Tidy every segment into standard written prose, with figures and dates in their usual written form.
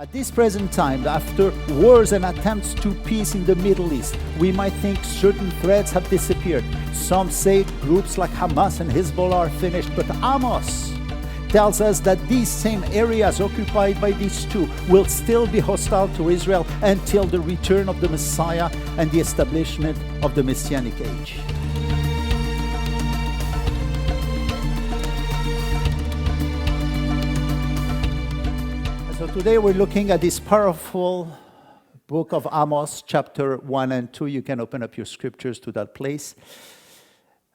At this present time, after wars and attempts to peace in the Middle East, we might think certain threats have disappeared. Some say groups like Hamas and Hezbollah are finished, but Amos tells us that these same areas occupied by these two will still be hostile to Israel until the return of the Messiah and the establishment of the Messianic age. So today we're looking at this powerful book of Amos, chapter 1 and 2. You can open up your scriptures to that place.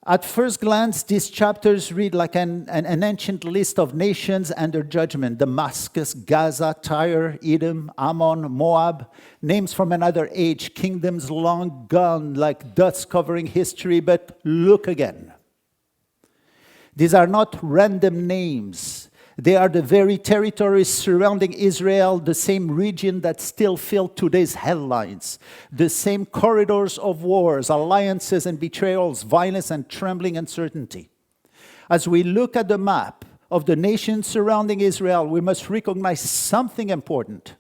At first glance, these chapters read like an ancient list of nations under judgment. Damascus, Gaza, Tyre, Edom, Ammon, Moab. Names from another age, kingdoms long gone like dust covering history. But look again. These are not random names. They are the very territories surrounding Israel, the same region that still fill today's headlines, the same corridors of wars, alliances and betrayals, violence and trembling uncertainty. As we look at the map of the nations surrounding Israel, we must recognize something important.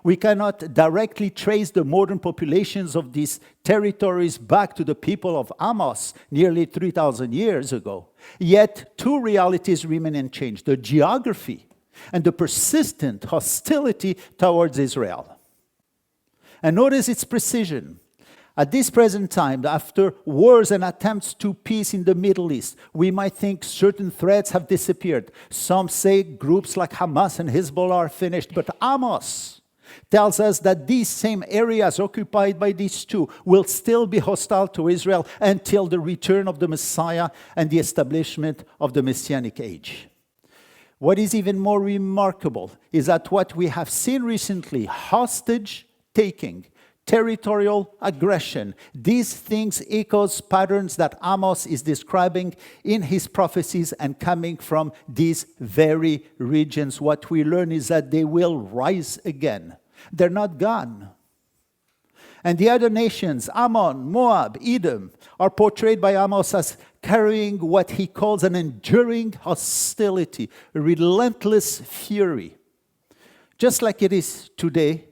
We cannot directly trace the modern populations of these territories back to the people of Amos nearly 3,000 years ago. Yet, two realities remain unchanged: the geography and the persistent hostility towards Israel. And notice its precision. At this present time, after wars and attempts to peace in the Middle East, we might think certain threats have disappeared. Some say groups like Hamas and Hezbollah are finished, but Amos tells us that these same areas occupied by these two will still be hostile to Israel until the return of the Messiah and the establishment of the Messianic age. What is even more remarkable is that what we have seen recently, hostage taking, territorial aggression, these things echoes patterns that Amos is describing in his prophecies and coming from these very regions. What we learn is that they will rise again. They're not gone. And the other nations, Ammon, Moab, Edom, are portrayed by Amos as carrying what he calls an enduring hostility, a relentless fury. Just like it is today,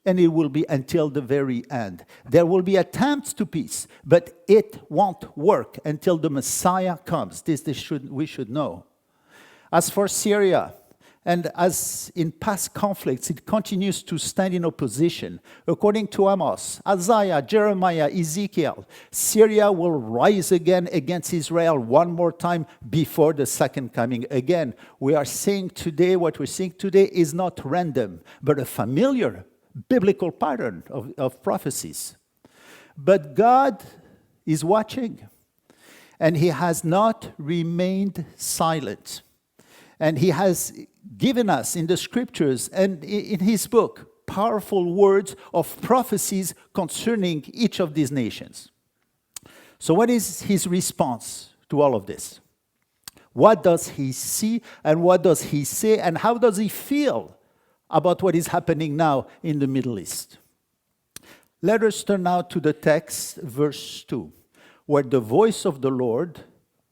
and it will be until the very end. There will be attempts to peace, but it won't work until the Messiah comes. We should know. As for Syria, and as in past conflicts, it continues to stand in opposition. According to Amos, Isaiah, Jeremiah, Ezekiel, Syria will rise again against Israel one more time before the second coming. Again, what we're seeing today is not random, but a familiar biblical pattern of prophecies. But God is watching, and he has not remained silent. And he has given us in the scriptures and in his book powerful words of prophecies concerning each of these nations. So what is his response to all of this? What does he see and what does he say and how does he feel about what is happening now in the Middle East? Let us turn now to the text, verse 2, where the voice of the Lord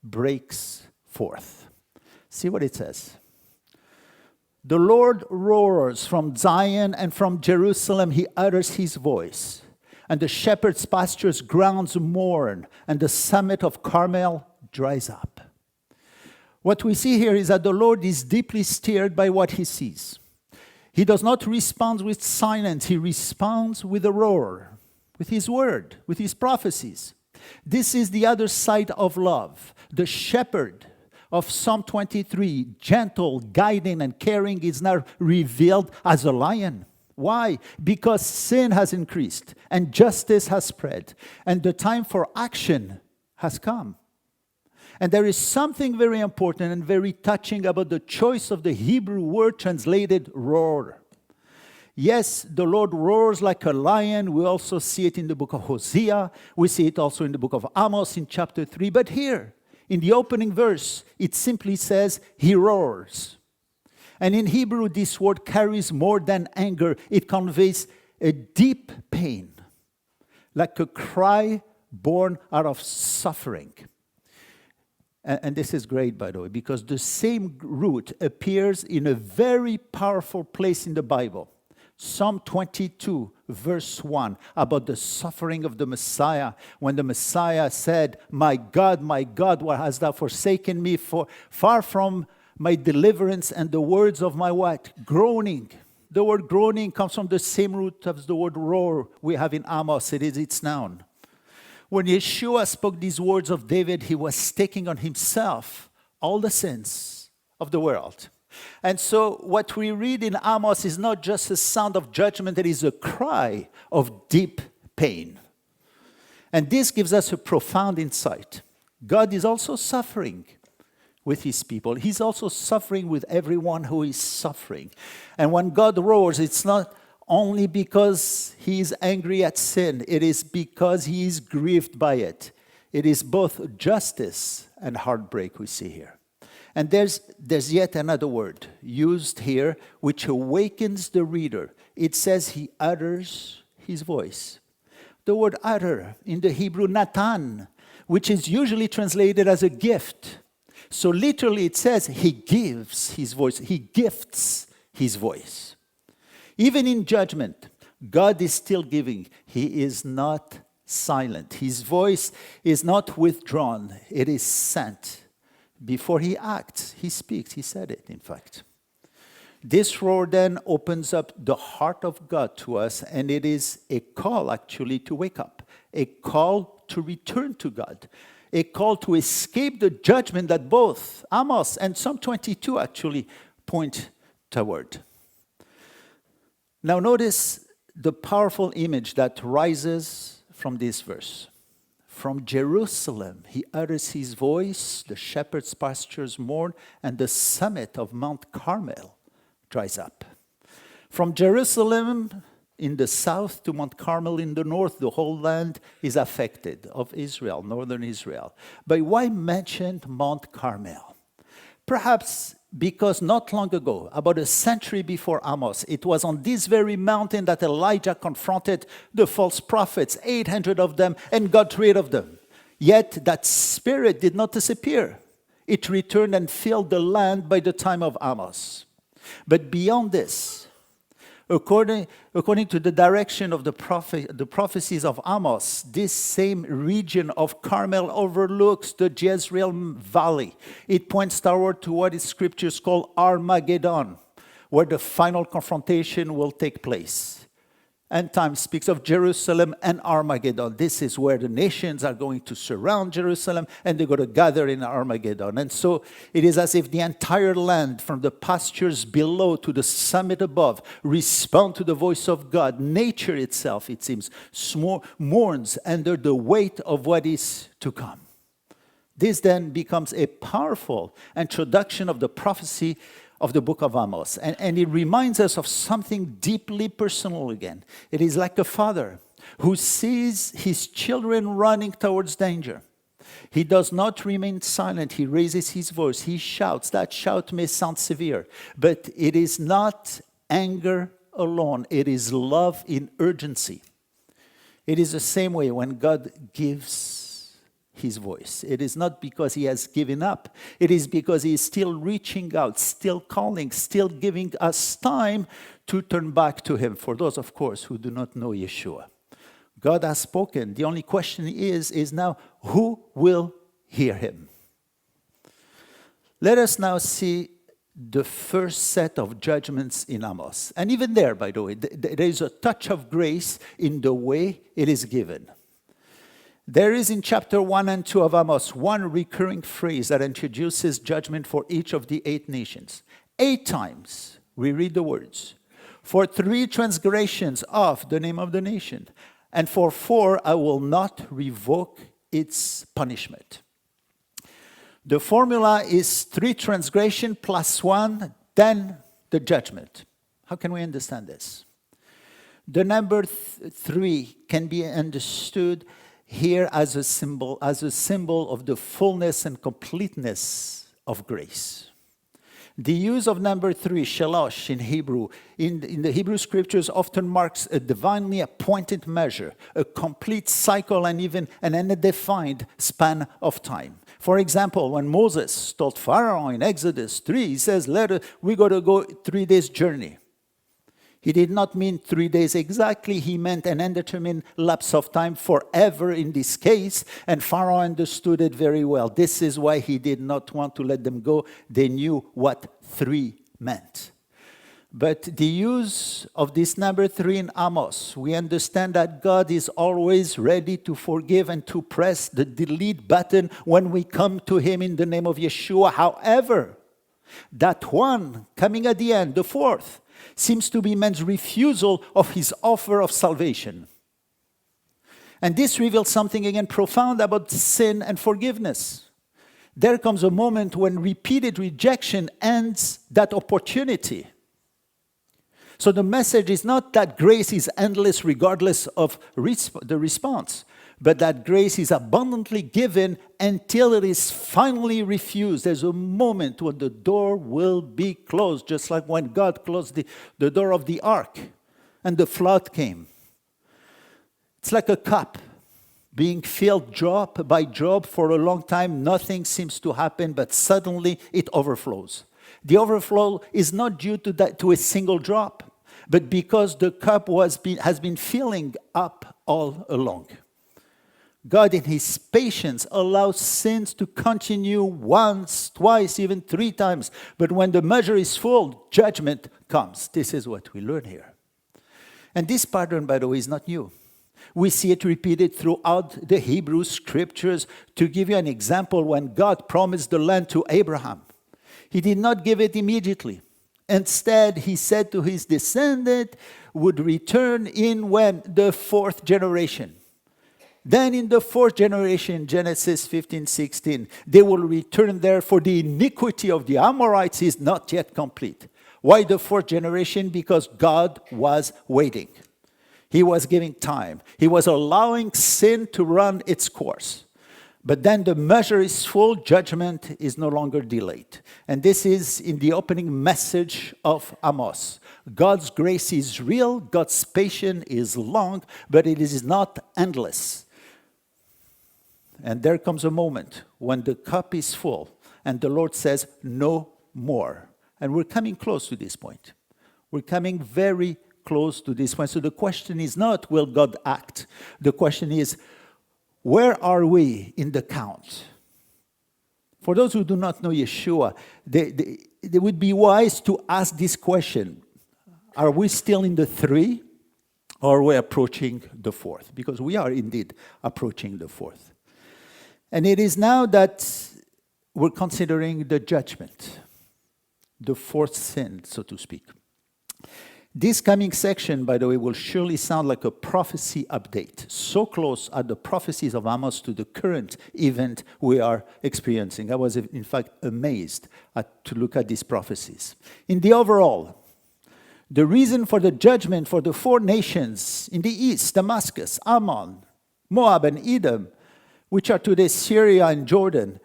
breaks forth. See what it says. The Lord roars from Zion, and from Jerusalem he utters his voice. And the shepherd's pastures grounds mourn, and the summit of Carmel dries up. What we see here is that the Lord is deeply stirred by what he sees. He does not respond with silence, he responds with a roar, with his word, with his prophecies. This is the other side of love. The shepherd of Psalm 23, gentle, guiding, and caring, is now revealed as a lion. Why? Because sin has increased, and justice has spread, and the time for action has come. And there is something very important and very touching about the choice of the Hebrew word translated roar. Yes, the Lord roars like a lion. We also see it in the book of Hosea. We see it also in the book of Amos in chapter 3. But here, in the opening verse, it simply says, he roars. And in Hebrew, this word carries more than anger. It conveys a deep pain, like a cry born out of suffering. And this is great, by the way, because the same root appears in a very powerful place in the Bible. Psalm 22, verse 1, about the suffering of the Messiah, when the Messiah said, my God, why hast thou forsaken me? Far from my deliverance and the words of my what? Groaning. The word groaning comes from the same root as the word roar we have in Amos. It is its noun. When Yeshua spoke these words of David, he was taking on himself all the sins of the world. And so what we read in Amos is not just a sound of judgment, it is a cry of deep pain. And this gives us a profound insight. God is also suffering with his people. He's also suffering with everyone who is suffering. And when God roars, it's not only because he is angry at sin, it is because he is grieved by it. It is both justice and heartbreak we see here. And there's yet another word used here which awakens the reader. It says he utters his voice. The word utter in the Hebrew, natan, which is usually translated as a gift. So literally it says he gives his voice. He gifts his voice. Even in judgment, God is still giving. He is not silent. His voice is not withdrawn. It is sent. Before he acts, he speaks. He said it, in fact. This roar then opens up the heart of God to us, and it is a call, actually, to wake up, a call to return to God, a call to escape the judgment that both Amos and Psalm 22 actually point toward. Now notice the powerful image that rises from this verse. From Jerusalem, he utters his voice, the shepherd's pastures mourn, and the summit of Mount Carmel dries up. From Jerusalem in the south to Mount Carmel in the north, the whole land is affected of Israel, northern Israel. But why mention Mount Carmel? Perhaps because not long ago, about a century before Amos, it was on this very mountain that Elijah confronted the false prophets, 800 of them, and got rid of them. Yet that spirit did not disappear. It returned and filled the land by the time of Amos. But beyond this, according to the direction of the prophecies of Amos, this same region of Carmel overlooks the Jezreel Valley. It points toward to what is scriptures call Armageddon, where the final confrontation will take place. End time speaks of Jerusalem and Armageddon. This is where the nations are going to surround Jerusalem and they're going to gather in Armageddon. And so it is as if the entire land, from the pastures below to the summit above, respond to the voice of God. Nature itself, it seems, mourns under the weight of what is to come. This then becomes a powerful introduction of the prophecy of the book of Amos. And it reminds us of something deeply personal again. It is like a father who sees his children running towards danger. He does not remain silent. He raises his voice. He shouts. That shout may sound severe, but it is not anger alone. It is love in urgency. It is the same way when God gives his voice. It is not because he has given up. It is because he is still reaching out, still calling, still giving us time to turn back to him. For those, of course, who do not know Yeshua. God has spoken. The only question is now, who will hear him? Let us now see the first set of judgments in Amos. And even there, by the way, there is a touch of grace in the way it is given. There is in chapter 1 and 2 of Amos one recurring phrase that introduces judgment for each of the 8 nations. 8 times we read the words, for 3 transgressions of the name of the nation, and for 4 I will not revoke its punishment. The formula is 3 transgression plus 1, then the judgment. How can we understand this? The number 3 can be understood here as a symbol of the fullness and completeness of grace. The use of number 3, shalosh, in Hebrew, in the Hebrew scriptures often marks a divinely appointed measure, a complete cycle, and even an undefined span of time. For example, when Moses told Pharaoh in Exodus 3, he says, we got to go 3 days journey. He did not mean 3 days exactly. He meant an undetermined lapse of time, forever in this case. And Pharaoh understood it very well. This is why he did not want to let them go. They knew what 3 meant. But the use of this number 3 in Amos, we understand that God is always ready to forgive and to press the delete button when we come to him in the name of Yeshua. However, that one coming at the end, the 4th, seems to be man's refusal of his offer of salvation. And this reveals something again profound about sin and forgiveness. There comes a moment when repeated rejection ends that opportunity. So the message is not that grace is endless regardless of the response, but that grace is abundantly given until it is finally refused. There's a moment when the door will be closed, just like when God closed the door of the ark and the flood came. It's like a cup being filled drop by drop for a long time. Nothing seems to happen, but suddenly it overflows. The overflow is not due to a single drop, but because the cup has been filling up all along. God, in his patience, allows sins to continue once, twice, even 3 times. But when the measure is full, judgment comes. This is what we learn here. And this pattern, by the way, is not new. We see it repeated throughout the Hebrew scriptures. To give you an example, when God promised the land to Abraham, he did not give it immediately. Instead, he said to his descendant would return in when? The 4th generation. Then in the 4th generation, Genesis 15:16, they will return there, for the iniquity of the Amorites is not yet complete. Why the 4th generation? Because God was waiting. He was giving time. He was allowing sin to run its course. But then the measure is full, judgment is no longer delayed. And this is in the opening message of Amos. God's grace is real, God's patience is long, but it is not endless. And there comes a moment when the cup is full and the Lord says, no more. And we're coming close to this point. We're coming very close to this point. So the question is not, will God act? The question is, where are we in the count? For those who do not know Yeshua, they would be wise to ask this question. Are we still in the 3 or are we approaching the 4th? Because we are indeed approaching the 4th. And it is now that we're considering the judgment, the 4th sin, so to speak. This coming section, by the way, will surely sound like a prophecy update. So close are the prophecies of Amos to the current event we are experiencing. I was, in fact, amazed to look at these prophecies. In the overall, the reason for the judgment for the 4 nations in the east, Damascus, Ammon, Moab, and Edom, which are today Syria and Jordan,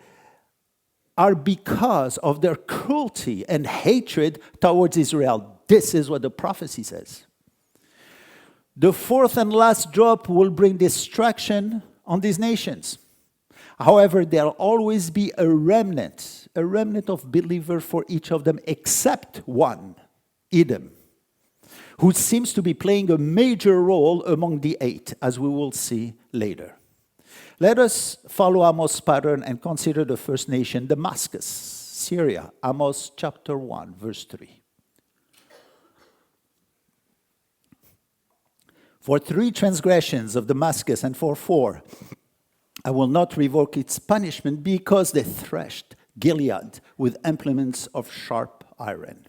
are because of their cruelty and hatred towards Israel. This is what the prophecy says. The 4th and last drop will bring destruction on these nations. However, there'll always be a remnant of believers for each of them, except one, Edom, who seems to be playing a major role among the 8, as we will see later. Let us follow Amos' pattern and consider the first nation, Damascus, Syria. Amos chapter 1, verse 3. For 3 transgressions of Damascus and for 4, I will not revoke its punishment, because they threshed Gilead with implements of sharp iron.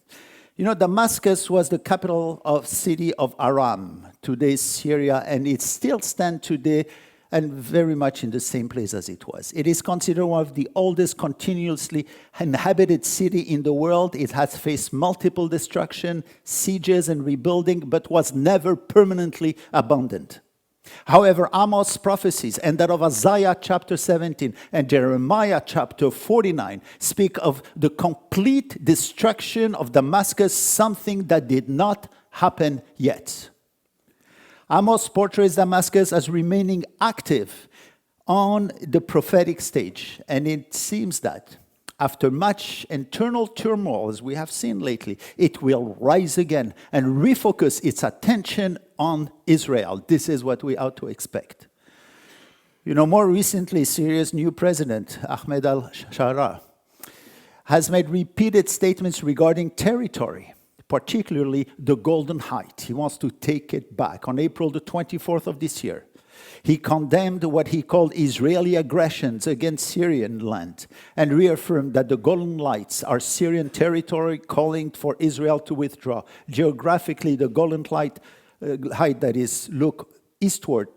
You know, Damascus was the capital of city of Aram, today's Syria, and it still stands today and very much in the same place as it was. It is considered one of the oldest continuously inhabited city in the world. It has faced multiple destruction, sieges, and rebuilding, but was never permanently abandoned. However, Amos' prophecies and that of Isaiah chapter 17 and Jeremiah chapter 49 speak of the complete destruction of Damascus, something that did not happen yet. Amos portrays Damascus as remaining active on the prophetic stage, and it seems that after much internal turmoil, as we have seen lately, it will rise again and refocus its attention on Israel. This is what we ought to expect. More recently, Syria's new president, Ahmed al-Shara, has made repeated statements regarding territory, particularly the Golden Height. He wants to take it back. On April the 24th of this year, he condemned what he called Israeli aggressions against Syrian land and reaffirmed that the Golan Heights are Syrian territory, calling for Israel to withdraw. Geographically, the Golan Height, that is, look eastward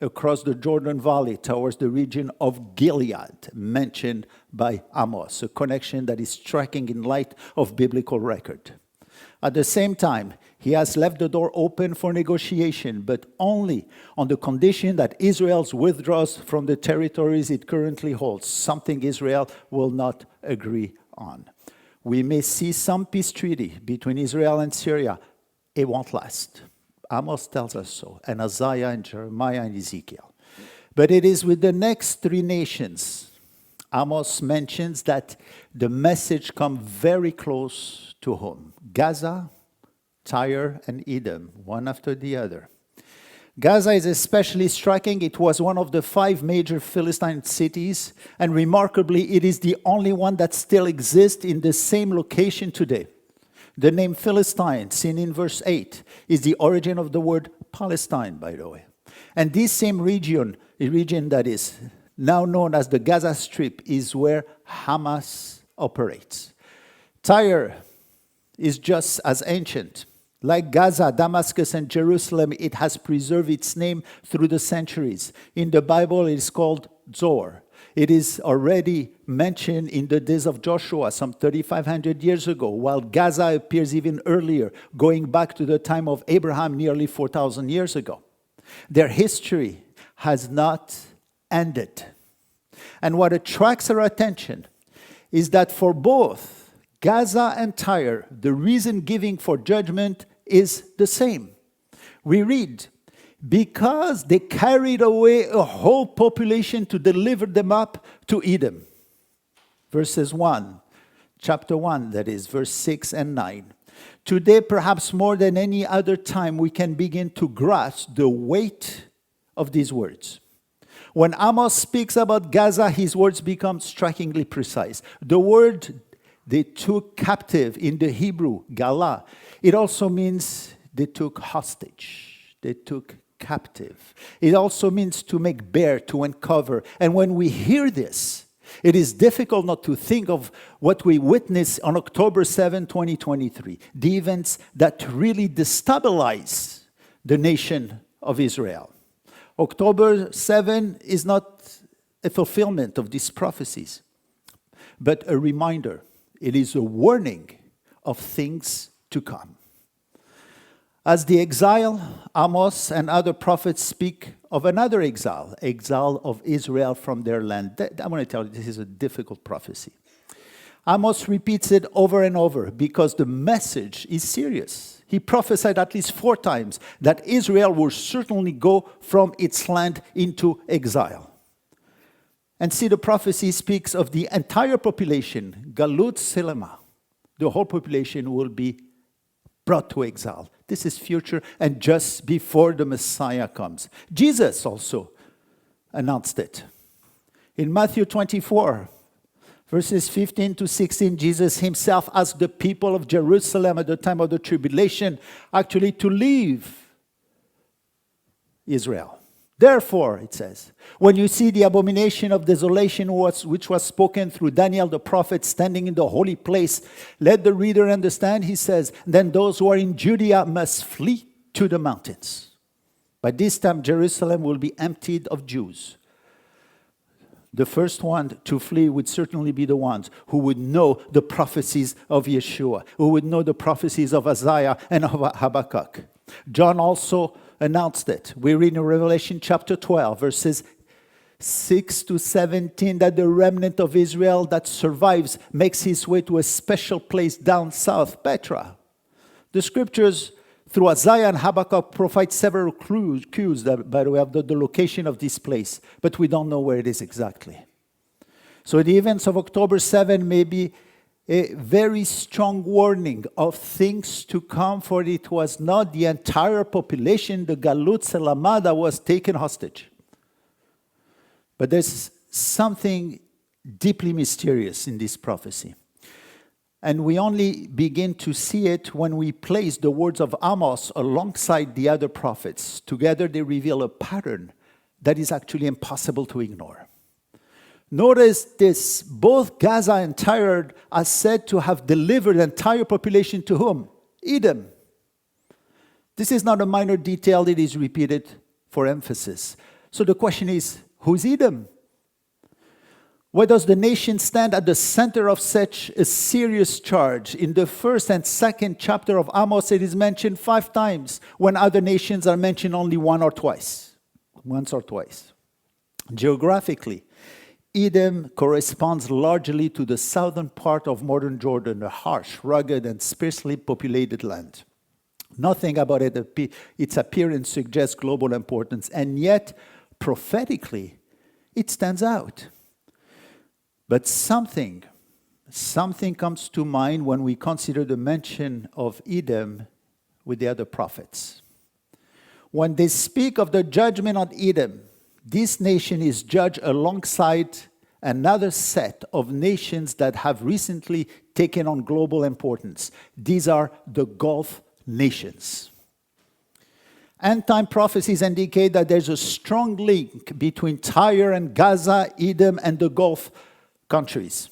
across the Jordan Valley towards the region of Gilead, mentioned by Amos, a connection that is striking in light of biblical record. At the same time, he has left the door open for negotiation, but only on the condition that Israel withdraws from the territories it currently holds, something Israel will not agree on. We may see some peace treaty between Israel and Syria. It won't last. Amos tells us so, and Isaiah and Jeremiah and Ezekiel. But it is with the next three nations, Amos mentions that the message comes very close to home. Gaza, Tyre, and Edom, one after the other. Gaza is especially striking. It was one of the 5 major Philistine cities, and remarkably, it is the only one that still exists in the same location today. The name Philistine, seen in verse 8, is the origin of the word Palestine, by the way. And this same region that is now known as the Gaza Strip, is where Hamas operates. Tyre is just as ancient. Like Gaza, Damascus, and Jerusalem, it has preserved its name through the centuries. In the Bible, it is called Zor. It is already mentioned in the days of Joshua, some 3,500 years ago, while Gaza appears even earlier, going back to the time of Abraham, nearly 4,000 years ago. Their history has not ended. And what attracts our attention is that for both Gaza and Tyre, the reason giving for judgment is the same. We read, because they carried away a whole population to deliver them up to Edom. Verses 1, chapter 1, that is, verse 6 and 9. Today, perhaps more than any other time, we can begin to grasp the weight of these words. When Amos speaks about Gaza, his words become strikingly precise. The word they took captive in the Hebrew, Gala, it also means they took hostage. They took captive. It also means to make bare, to uncover. And when we hear this, it is difficult not to think of what we witnessed on October 7, 2023, the events that really destabilize the nation of Israel. October 7 is not a fulfillment of these prophecies, but a reminder. It is a warning of things to come. As the exile, Amos and other prophets speak of another exile of Israel from their land. I want to tell you, this is a difficult prophecy. Amos repeats it over and over because the message is serious. He prophesied at least 4 times that Israel will certainly go from its land into exile. And see, the prophecy speaks of the entire population, Galut Selema. The whole population will be brought to exile. This is future and just before the Messiah comes. Jesus also announced it. In Matthew 24, verses 15 to 16, Jesus himself asked the people of Jerusalem at the time of the tribulation actually to leave Israel. Therefore, it says, when you see the abomination of desolation which was spoken through Daniel the prophet standing in the holy place, let the reader understand, he says, then those who are in Judea must flee to the mountains. By this time, Jerusalem will be emptied of Jews. The first one to flee would certainly be the ones who would know the prophecies of Yeshua, who would know the prophecies of Isaiah and of Habakkuk. John also announced it. We read in Revelation chapter 12, verses 6 to 17, that the remnant of Israel that survives makes his way to a special place down south, Petra. The scriptures through Isaiah and Habakkuk provide several clues that, by the way, of the location of this place, but we don't know where it is exactly. So the events of October 7 may be a very strong warning of things to come, for it was not the entire population, the Galut Selamah, that was taken hostage. But there's something deeply mysterious in this prophecy. And we only begin to see it when we place the words of Amos alongside the other prophets. Together they reveal a pattern that is actually impossible to ignore. Notice this, both Gaza and Tyre are said to have delivered the entire population to whom? Edom. This is not a minor detail, it is repeated for emphasis. So the question is, who's Edom? Where does the nation stand at the center of such a serious charge? In the first and second chapter of Amos, it is mentioned 5 times, when other nations are mentioned only once or twice. Geographically, Edom corresponds largely to the southern part of modern Jordan, a harsh, rugged, and sparsely populated land. Nothing about its appearance suggests global importance, and yet, prophetically, it stands out. But something comes to mind when we consider the mention of Edom with the other prophets. When they speak of the judgment on Edom, this nation is judged alongside another set of nations that have recently taken on global importance. These are the Gulf nations. End-time prophecies indicate that there's a strong link between Tyre and Gaza, Edom, and the Gulf countries.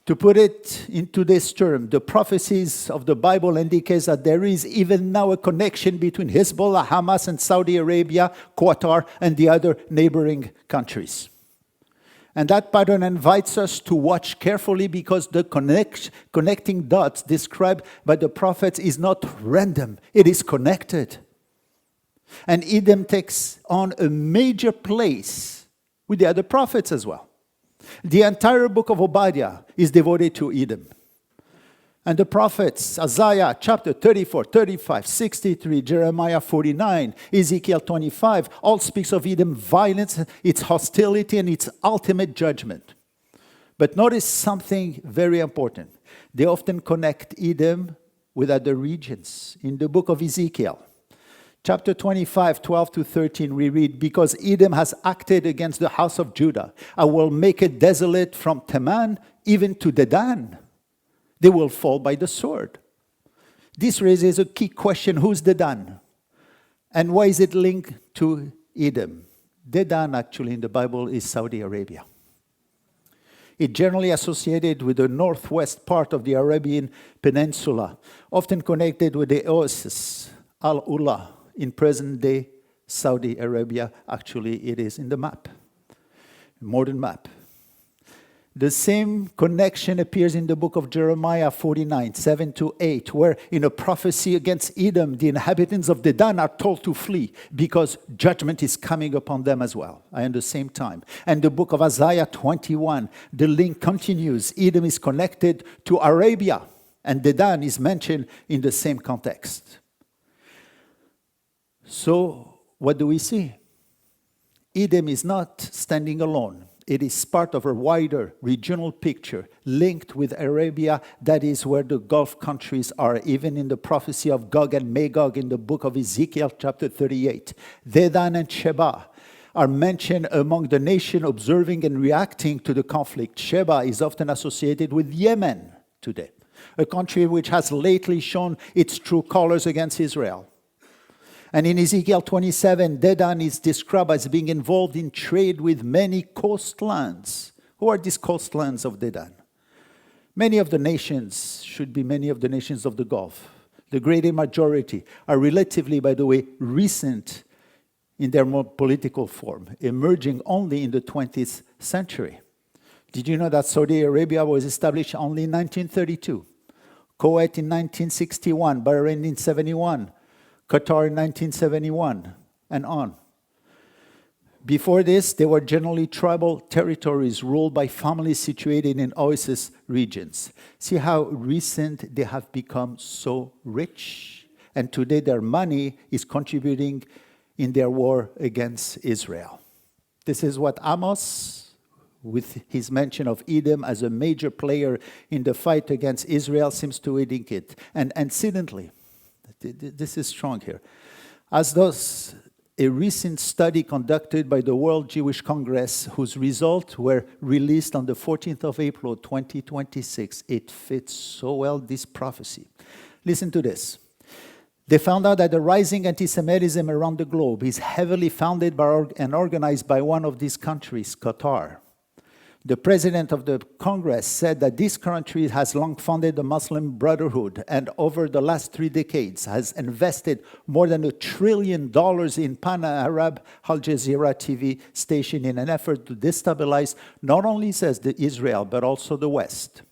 To put it into this term, the prophecies of the Bible indicate that there is even now a connection between Hezbollah, Hamas, and Saudi Arabia, Qatar, and the other neighboring countries. And that pattern invites us to watch carefully, because the connecting dots described by the prophets is not random, it is connected. And Edom takes on a major place with the other prophets as well. The entire book of Obadiah is devoted to Edom. And the prophets, Isaiah chapter 34, 35, 63, Jeremiah 49, Ezekiel 25, all speaks of Edom's violence, its hostility, and its ultimate judgment. But notice something very important. They often connect Edom with other regions. In the book of Ezekiel, chapter 25, 12 to 13, we read, "Because Edom has acted against the house of Judah, I will make it desolate from Teman even to Dedan. They will fall by the sword." This raises a key question: who's Dedan? And why is it linked to Edom? Dedan, actually, in the Bible, is Saudi Arabia. It's generally associated with the northwest part of the Arabian Peninsula, often connected with the oasis, Al-Ula, in present-day Saudi Arabia. Actually, it is in the map, modern map. The same connection appears in the book of Jeremiah 49, 7 to 8, where in a prophecy against Edom, the inhabitants of Dedan are told to flee because judgment is coming upon them as well, at the same time. And the book of Isaiah 21, the link continues. Edom is connected to Arabia, and Dedan is mentioned in the same context. So, what do we see? Edom is not standing alone. It is part of a wider regional picture linked with Arabia. That is where the Gulf countries are, even in the prophecy of Gog and Magog in the book of Ezekiel chapter 38. Dedan and Sheba are mentioned among the nation observing and reacting to the conflict. Sheba is often associated with Yemen today, a country which has lately shown its true colors against Israel. And in Ezekiel 27, Dedan is described as being involved in trade with many coastlands. Who are these coastlands of Dedan? Many of the nations of the Gulf. The greater majority are relatively, by the way, recent in their more political form, emerging only in the 20th century. Did you know that Saudi Arabia was established only in 1932? Kuwait in 1961, Bahrain in 71, Qatar in 1971, and on. Before this, they were generally tribal territories ruled by families situated in oasis regions. See how recent they have become so rich? And today their money is contributing in their war against Israel. This is what Amos, with his mention of Edom as a major player in the fight against Israel, seems to indicate. And incidentally, this is strong here, as does a recent study conducted by the World Jewish Congress, whose results were released on the 14th of April, 2026. It fits so well, this prophecy. Listen to this. They found out that the rising anti-Semitism around the globe is heavily founded by and organized by one of these countries, Qatar. The president of the Congress said that this country has long funded the Muslim Brotherhood and over the last 3 decades has invested more than $1 trillion in Pan-Arab Al Jazeera TV station in an effort to destabilize not only, says the Israel, but also the West.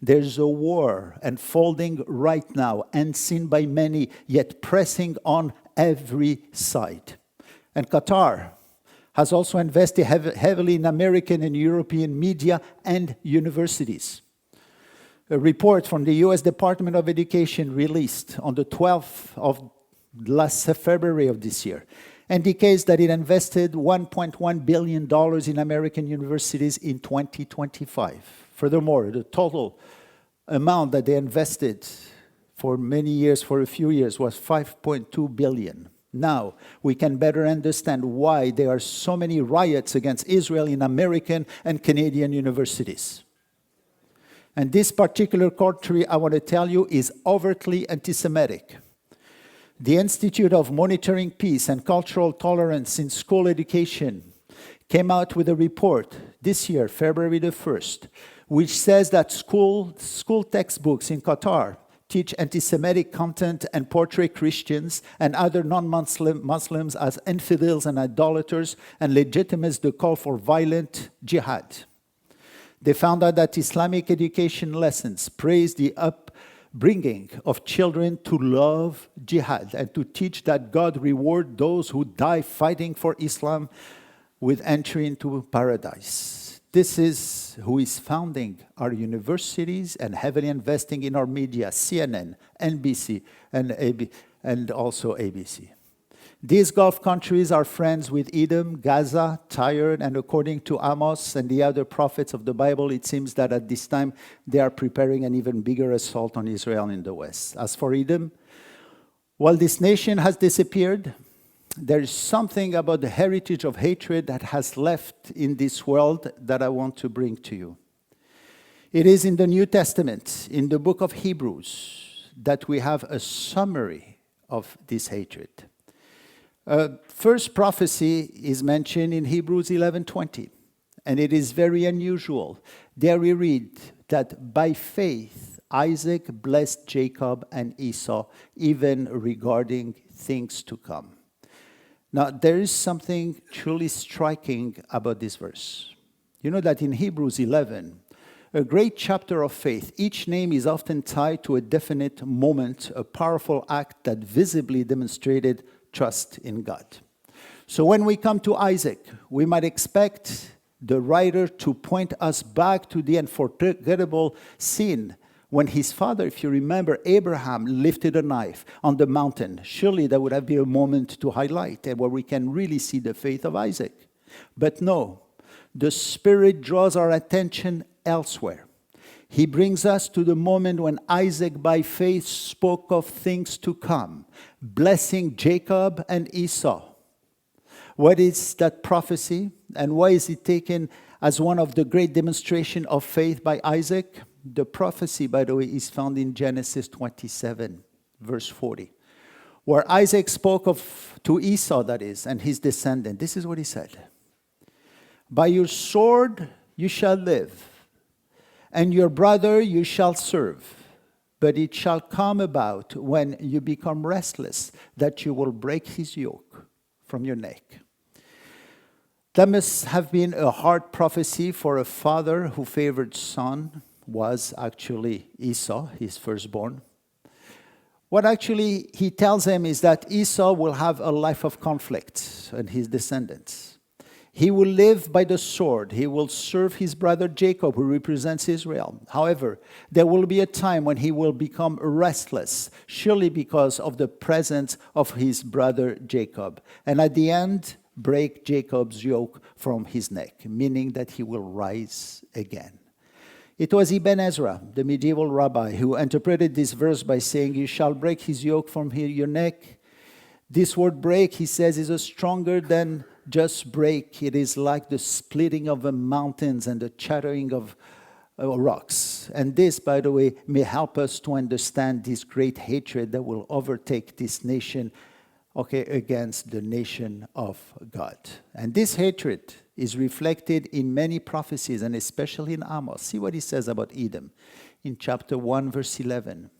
There's a war unfolding right now, unseen by many, yet pressing on every side. And Qatar has also invested heavily in American and European media and universities. A report from the U.S. Department of Education released on the 12th of last February of this year indicates that it invested $1.1 billion in American universities in 2025. Furthermore, the total amount that they invested for many years, for a few years, was $5.2 billion. Now, we can better understand why there are so many riots against Israel in American and Canadian universities. And this particular country, I want to tell you, is overtly anti-Semitic. The Institute of Monitoring Peace and Cultural Tolerance in School Education came out with a report this year, February the 1st, which says that school textbooks in Qatar teach anti-Semitic content and portray Christians and other non-Muslims as infidels and idolaters and legitimize the call for violent jihad. They found out that Islamic education lessons praise the upbringing of children to love jihad and to teach that God reward those who die fighting for Islam with entry into paradise. This is who is founding our universities and heavily investing in our media, CNN, NBC, and also ABC. These Gulf countries are friends with Edom, Gaza, Tyre, and according to Amos and the other prophets of the Bible, it seems that at this time they are preparing an even bigger assault on Israel in the West. As for Edom, while this nation has disappeared, there is something about the heritage of hatred that has left in this world that I want to bring to you. It is in the New Testament, in the book of Hebrews, that we have a summary of this hatred. First prophecy is mentioned in Hebrews 11:20, and it is very unusual. There we read that by faith Isaac blessed Jacob and Esau, even regarding things to come. Now, there is something truly striking about this verse. You know that in Hebrews 11, a great chapter of faith, each name is often tied to a definite moment, a powerful act that visibly demonstrated trust in God. So when we come to Isaac, we might expect the writer to point us back to the unforgettable scene when his father, if you remember, Abraham lifted a knife on the mountain. Surely that would have been a moment to highlight and where we can really see the faith of Isaac. But no, the Spirit draws our attention elsewhere. He brings us to the moment when Isaac by faith spoke of things to come, blessing Jacob and Esau. What is that prophecy, and why is it taken as one of the great demonstrations of faith by Isaac? The prophecy, by the way, is found in Genesis 27, verse 40, where Isaac spoke to Esau, that is, and his descendant. This is what he said. By your sword you shall live, and your brother you shall serve. But it shall come about when you become restless that you will break his yoke from your neck. That must have been a hard prophecy for a father whose favored son was actually Esau, his firstborn. What actually he tells him is that Esau will have a life of conflict and his descendants. He will live by the sword. He will serve his brother Jacob, who represents Israel. However, there will be a time when he will become restless, surely because of the presence of his brother Jacob. And at the end, break Jacob's yoke from his neck, meaning that he will rise again. It was Ibn Ezra, the medieval rabbi, who interpreted this verse by saying, "You shall break his yoke from your neck." This word break, he says, is stronger than just break. It is like the splitting of the mountains and the shattering of rocks. And this, by the way, may help us to understand this great hatred that will overtake this nation, against the nation of God. And this hatred is reflected in many prophecies, and especially in Amos. See what he says about Edom in chapter 1, verse 11.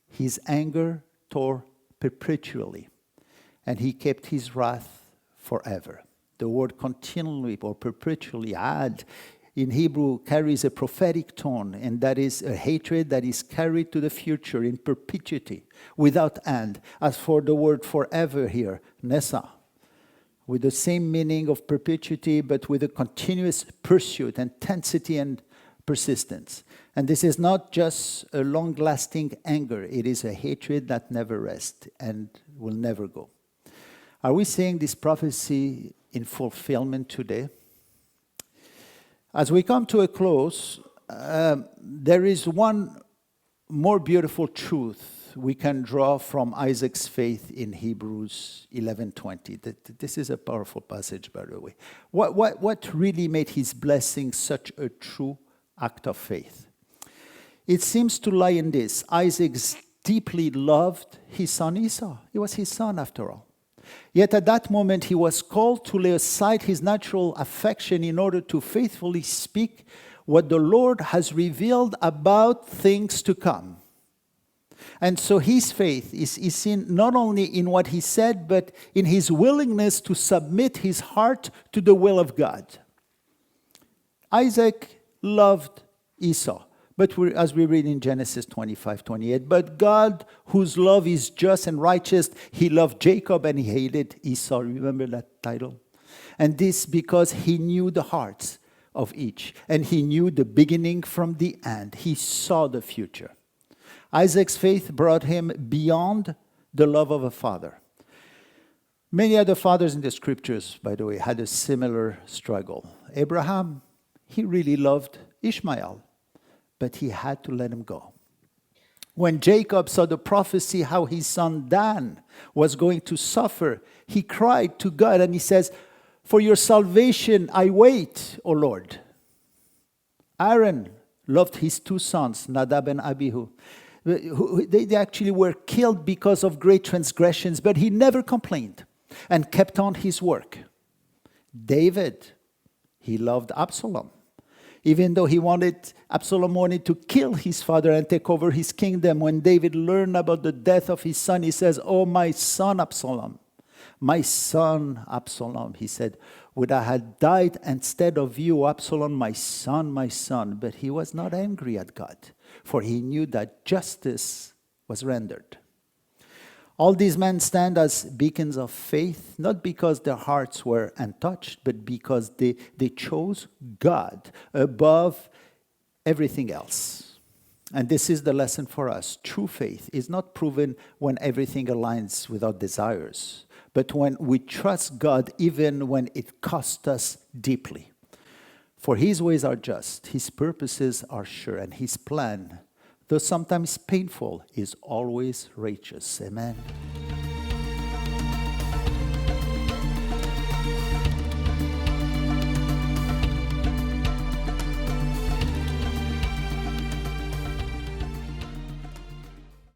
His anger tore perpetually, and he kept his wrath forever. The word continually or perpetually, ad, in Hebrew carries a prophetic tone, and that is a hatred that is carried to the future in perpetuity, without end. As for the word forever here, nesa, with the same meaning of perpetuity, but with a continuous pursuit, intensity, and persistence. And this is not just a long-lasting anger. It is a hatred that never rests and will never go. Are we seeing this prophecy in fulfillment today? As we come to a close, there is one more beautiful truth we can draw from Isaac's faith in Hebrews 11:20. This is a powerful passage, by the way. What really made his blessing such a true act of faith? It seems to lie in this. Isaac deeply loved his son Esau. He was his son, after all. Yet at that moment, he was called to lay aside his natural affection in order to faithfully speak what the Lord has revealed about things to come. And so his faith is seen not only in what he said, but in his willingness to submit his heart to the will of God. Isaac loved Esau. But as we read in Genesis 25:28, but God, whose love is just and righteous, he loved Jacob and he hated Esau. Remember that title? And this because he knew the hearts of each. And he knew the beginning from the end. He saw the future. Isaac's faith brought him beyond the love of a father. Many other fathers in the scriptures, by the way, had a similar struggle. Abraham, he really loved Ishmael, but he had to let him go. When Jacob saw the prophecy how his son Dan was going to suffer, he cried to God and he says, "For your salvation I wait, O Lord." Aaron loved his two sons, Nadab and Abihu. They actually were killed because of great transgressions, but he never complained and kept on his work. David, he loved Absalom. Even though Absalom wanted to kill his father and take over his kingdom, when David learned about the death of his son, he says, "Oh, my son Absalom, my son Absalom," he said, "would I had died instead of you, Absalom, my son, my son." But he was not angry at God, for he knew that justice was rendered. All these men stand as beacons of faith, not because their hearts were untouched, but because they chose God above everything else. And this is the lesson for us. True faith is not proven when everything aligns with our desires, but when we trust God even when it costs us deeply. For his ways are just, his purposes are sure, and his plan, though sometimes painful, is always righteous. Amen.